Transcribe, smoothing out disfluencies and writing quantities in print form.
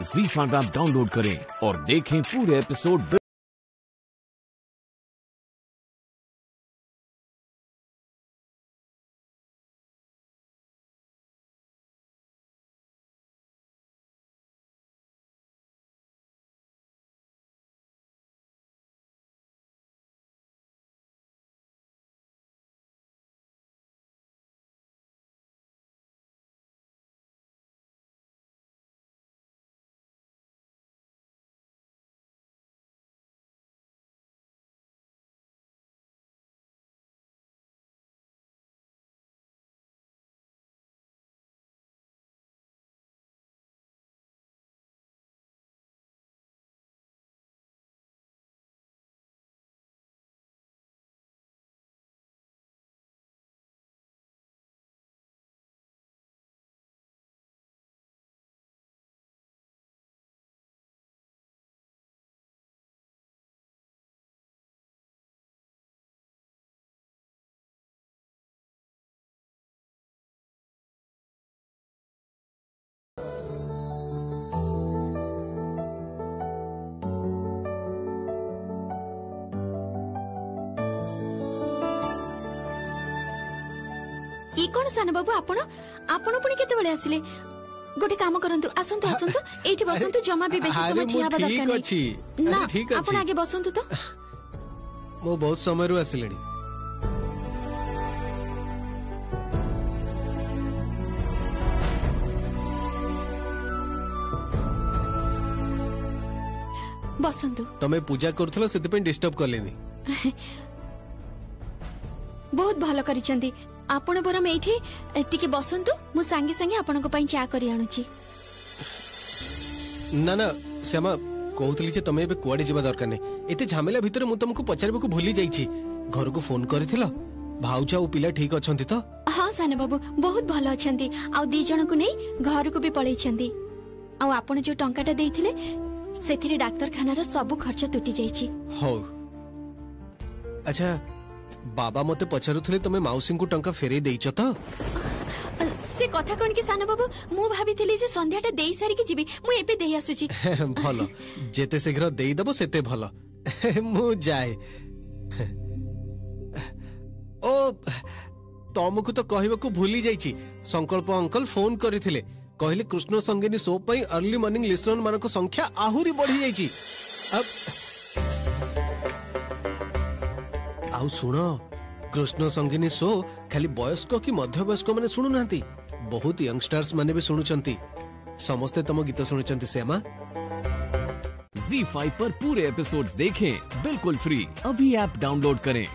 ZEE5 app download करें और देखें पूरे एपिसोड। कौन सान बाबू आपण आपण पुणी केते बेले आसिले गोटे काम करंतु आसंतु आसंतु एठी बसंतु जमा भी बेसी समय छिया बा दरकार नहीं ना ठीक अछि आपण आगे बसंतु तो मो बहुत समय रु आसिलेनी बसंतु तमे पूजा करथलो सेते पे डिस्टर्ब करलेनी बहुत भलो करिचंदी आपण बरम एठी टिके बसंतु मु संगे संगे आपण को पई चा करी आनुची ना ना श्यामा कहतली जे तमे बे कुआडे जिबा दरकार नै एते झमेला भितर मु तुमको पचारबे को भूली जाईची घर को फोन करथिला भाऊचा ओ पिला ठीक अछंती तो हां साने बाबू बहुत भलो अछंती आ दी जण को नै घर को भी पळै छंती आ आपण जो टंकाटा देइथिले सेथिरे डाक्टरखाना रा सब खर्च टूटी जाईची हो अच्छा बाबा मते पचारुथले तमे माउसी को टंका फेरे देइछ त से कथा कोन के साना बाबू मु भाबिथिली जे संध्याटा देई सारी के जीबी मु एबे देई आसुची भलो जेते शीघ्र देई दबो सेते भलो मु जाय ओ तमको तो कहबा को भूली जाईची संकल्प अंकल फोन करिथिले कहले कृष्ण संगिनी शो पई अर्ली मॉर्निंग लिसनर मानको संख्या आहुरी बढ़ी जाईची अब आउ सुनो कृष्ण संगिनी शो खाली वयस्क कि मध्य वयस्क माने सुनु नांती बहुत यंगस्टर्स माने भी सुनुचंती समस्त तम गीत सुनुचंती श्यामा ZEE5 पर पूरे एपिसोड्स देखें बिल्कुल फ्री। अभी ऐप डाउनलोड करें।